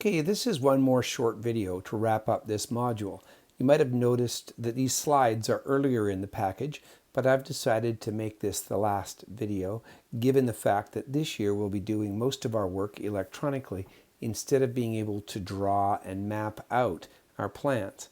Okay, this is one more short video to wrap up this module. You might have noticed that these slides are earlier in the package, but I've decided to make this the last video, given the fact that this year we'll be doing most of our work electronically instead of being able to draw and map out our plans.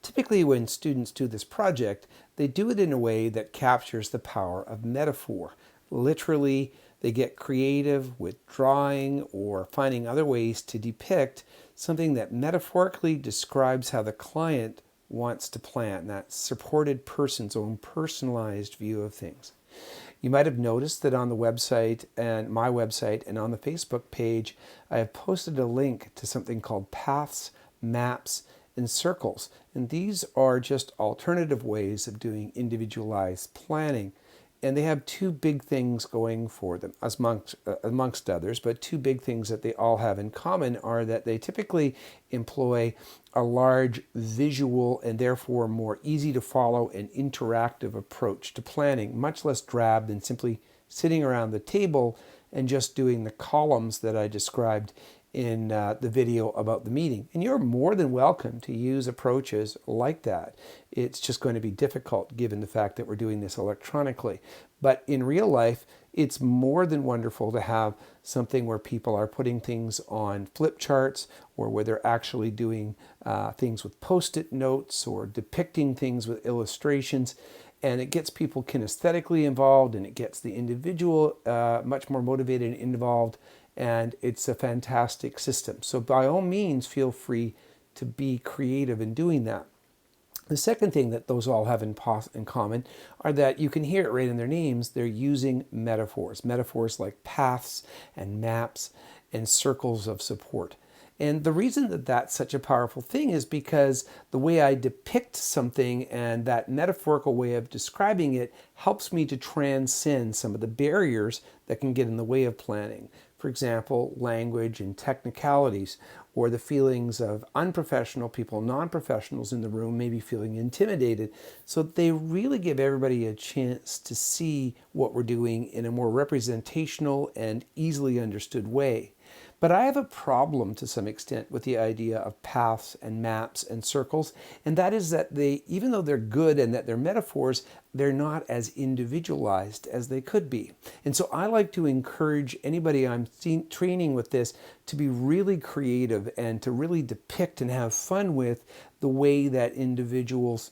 Typically, when students do this project, they do it in a way that captures the power of metaphor. Literally, they get creative with drawing or finding other ways to depict something that metaphorically describes how the client wants to plan, that supported person's own personalized view of things. You might have noticed that on the website and my website and on the Facebook page, I have posted a link to something called paths, maps, and circles. And these are just alternative ways of doing individualized planning. And they have two big things going for them, amongst others, but two big things that they all have in common are that they typically employ a large visual and therefore more easy to follow and interactive approach to planning, much less drab than simply sitting around the table and just doing the columns that I described in the video about the meeting. And you're more than welcome to use approaches like that. It's just going to be difficult given the fact that we're doing this electronically. But in real life, it's more than wonderful to have something where people are putting things on flip charts or where they're actually doing things with post-it notes or depicting things with illustrations. And it gets people kinesthetically involved and it gets the individual much more motivated and involved. And it's a fantastic system. So by all means, feel free to be creative in doing that. The second thing that those all have in common are that you can hear it right in their names. They're using metaphors, metaphors like paths and maps and circles of support. And the reason that that's such a powerful thing is because the way I depict something and that metaphorical way of describing it helps me to transcend some of the barriers that can get in the way of planning. For example, language and technicalities, or the feelings of unprofessional people, non-professionals in the room maybe feeling intimidated. So they really give everybody a chance to see what we're doing in a more representational and easily understood way. But I have a problem to some extent with the idea of paths and maps and circles, and that is that they, even though they're good and that they're metaphors, they're not as individualized as they could be. And so I like to encourage anybody I'm training with this to be really creative and to really depict and have fun with the way that individuals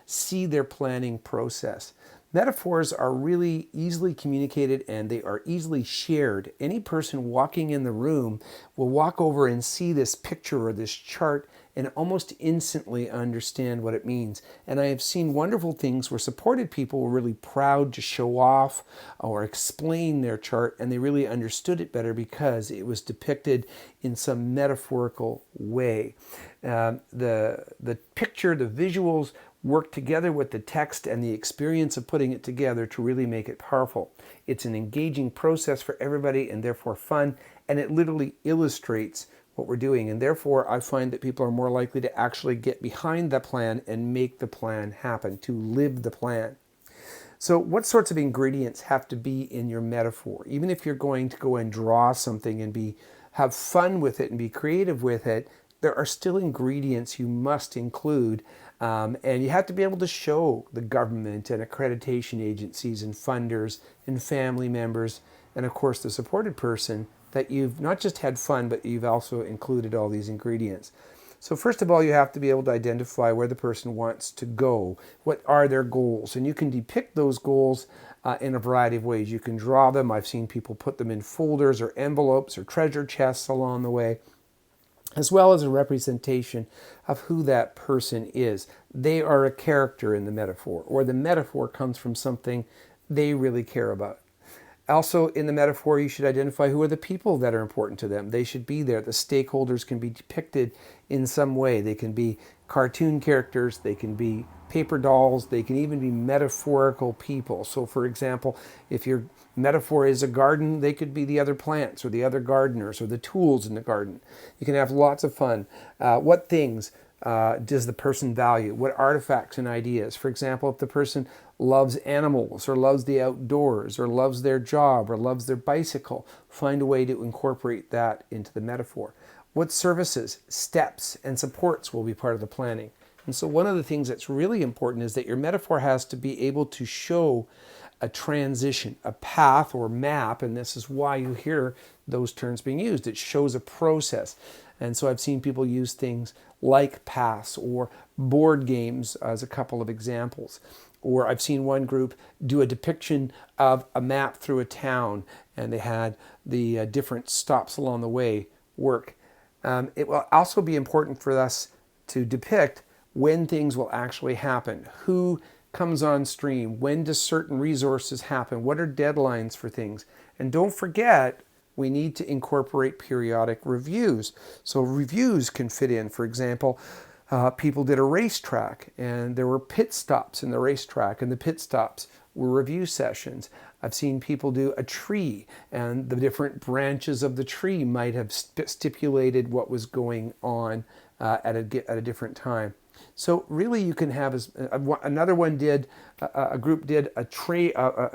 see their planning process. Metaphors are really easily communicated and they are easily shared. Any person walking in the room will walk over and see this picture or this chart and almost instantly understand what it means. And I have seen wonderful things where supported people were really proud to show off or explain their chart, and they really understood it better because it was depicted in some metaphorical way. The picture, the visuals, work together with the text and the experience of putting it together to really make it powerful. It's an engaging process for everybody and therefore fun, and it literally illustrates what we're doing. And therefore, I find that people are more likely to actually get behind the plan and make the plan happen, to live the plan. So what sorts of ingredients have to be in your metaphor? Even if you're going to go and draw something and have fun with it and be creative with it, there are still ingredients you must include. And you have to be able to show the government and accreditation agencies and funders and family members and of course the supported person that you've not just had fun, but you've also included all these ingredients. So first of all, you have to be able to identify where the person wants to go. What are their goals? And you can depict those goals in a variety of ways. You can draw them. I've seen people put them in folders or envelopes or treasure chests along the way, as well as a representation of who that person is. They are a character in the metaphor, or the metaphor comes from something they really care about. Also, in the metaphor, you should identify who are the people that are important to them. They should be there. The stakeholders can be depicted in some way. They can be cartoon characters, they can be paper dolls, they can even be metaphorical people. So for example, if your metaphor is a garden, they could be the other plants or the other gardeners or the tools in the garden. You can have lots of fun. What things does the person value? What artifacts and ideas? For example, if the person loves animals or loves the outdoors or loves their job or loves their bicycle. Find a way to incorporate that into the metaphor. What services, steps, and supports will be part of the planning? And so one of the things that's really important is that your metaphor has to be able to show a transition, a path or map, and this is why you hear those terms being used. It shows a process. And so I've seen people use things like paths or board games as a couple of examples. Or I've seen one group do a depiction of a map through a town, and they had the different stops along the way work. It will also be important for us to depict when things will actually happen, who comes on stream, when do certain resources happen, what are deadlines for things. And don't forget, we need to incorporate periodic reviews. So reviews can fit in. For example, people did a racetrack and there were pit stops in the racetrack, and the pit stops were review sessions. I've seen people do a tree, and the different branches of the tree might have stipulated what was going on at a different time. So really you can have, another one did, a group did a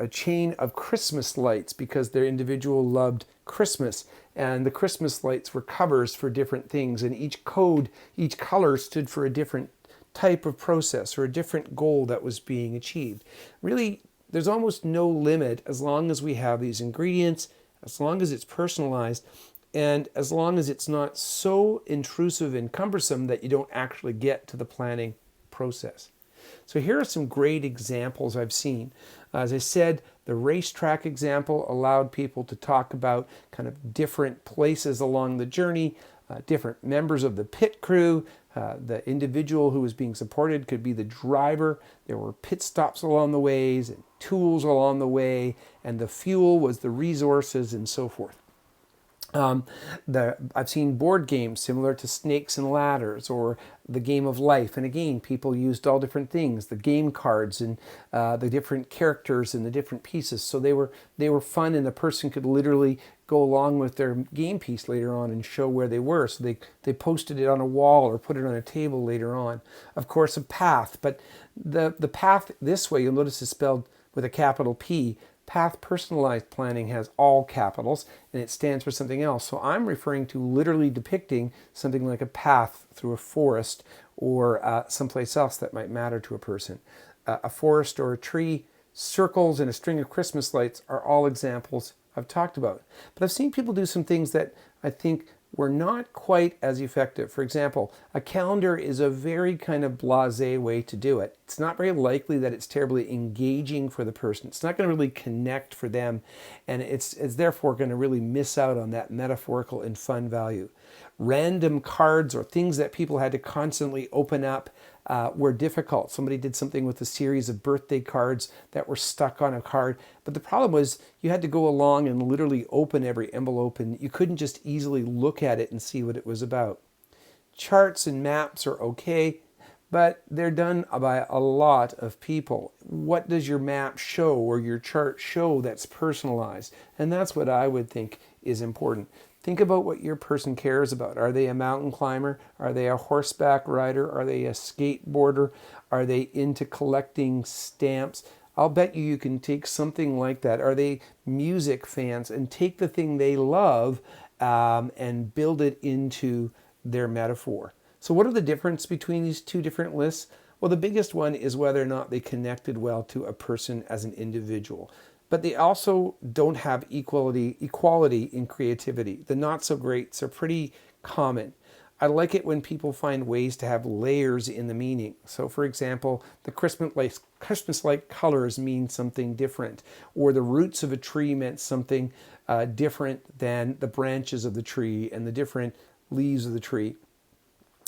chain of Christmas lights because their individual loved Christmas, and the Christmas lights were covers for different things, and each color stood for a different type of process or a different goal that was being achieved. Really, there's almost no limit as long as we have these ingredients, as long as it's personalized, and as long as it's not so intrusive and cumbersome that you don't actually get to the planning process. So here are some great examples I've seen. As I said, the racetrack example allowed people to talk about kind of different places along the journey, different members of the pit crew. The individual who was being supported could be the driver. There were pit stops along the ways and tools along the way, and the fuel was the resources and so forth. I've seen board games similar to Snakes and Ladders or the Game of Life. And again, people used all different things, the game cards and the different characters and the different pieces. So they were fun, and the person could literally go along with their game piece later on and show where they were. So they posted it on a wall or put it on a table later on. Of course, a path, but the path this way, you'll notice is spelled with a capital P. Path personalized planning has all capitals, and it stands for something else. So I'm referring to literally depicting something like a path through a forest or someplace else that might matter to a person. A forest or a tree, circles, and a string of Christmas lights are all examples I've talked about. But I've seen people do some things that I think were not quite as effective. For example, a calendar is a very kind of blasé way to do it. It's not very likely that it's terribly engaging for the person. It's not going to really connect for them, and it's therefore going to really miss out on that metaphorical and fun value. Random cards or things that people had to constantly open up were difficult. Somebody did something with a series of birthday cards that were stuck on a card. But the problem was you had to go along and literally open every envelope, and you couldn't just easily look at it and see what it was about. Charts and maps are okay, but they're done by a lot of people. What does your map show or your chart show that's personalized? And that's what I would think is important. Think about what your person cares about. Are they a mountain climber? Are they a horseback rider? Are they a skateboarder? Are they into collecting stamps? I'll bet you can take something like that. Are they music fans? And take the thing they love and build it into their metaphor. So what are the difference between these two different lists? Well, the biggest one is whether or not they connected well to a person as an individual. But they also don't have equality in creativity. The not so greats are pretty common. I like it when people find ways to have layers in the meaning. So for example, the Christmas-like colors mean something different, or the roots of a tree meant something different than the branches of the tree and the different leaves of the tree.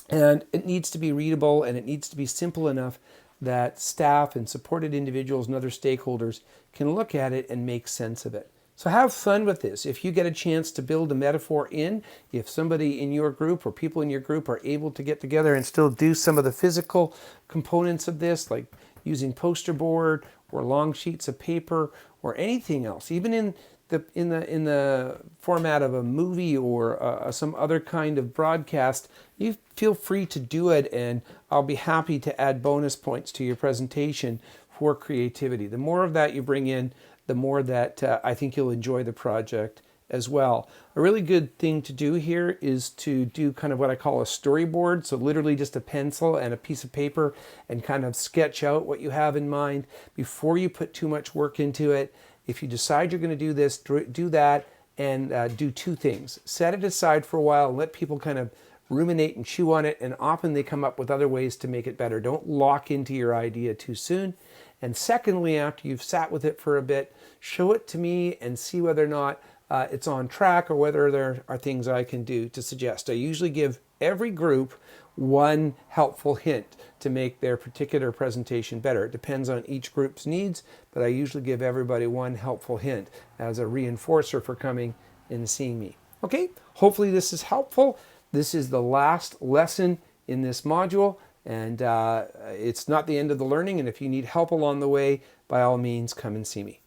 And it needs to be readable, and it needs to be simple enough that staff and supported individuals and other stakeholders can look at it and make sense of it. So have fun with this. If you get a chance to build a metaphor if somebody in your group or people in your group are able to get together and still do some of the physical components of this, like using poster board or long sheets of paper or anything else, even in the format of a movie or some other kind of broadcast, you feel free to do it, and I'll be happy to add bonus points to your presentation for creativity. The more of that you bring in, the more that I think you'll enjoy the project as well. A really good thing to do here is to do kind of what I call a storyboard. So literally just a pencil and a piece of paper and kind of sketch out what you have in mind before you put too much work into it. If you decide you're going to do this, do that and do two things. Set it aside for a while and let people kind of ruminate and chew on it, and often they come up with other ways to make it better. Don't lock into your idea too soon. And secondly, after you've sat with it for a bit, show it to me and see whether or not it's on track or whether there are things I can do to suggest. I usually give every group one helpful hint to make their particular presentation better. It depends on each group's needs, but I usually give everybody one helpful hint as a reinforcer for coming and seeing me. Okay, hopefully this is helpful. This is the last lesson in this module, and it's not the end of the learning, and if you need help along the way, by all means, come and see me.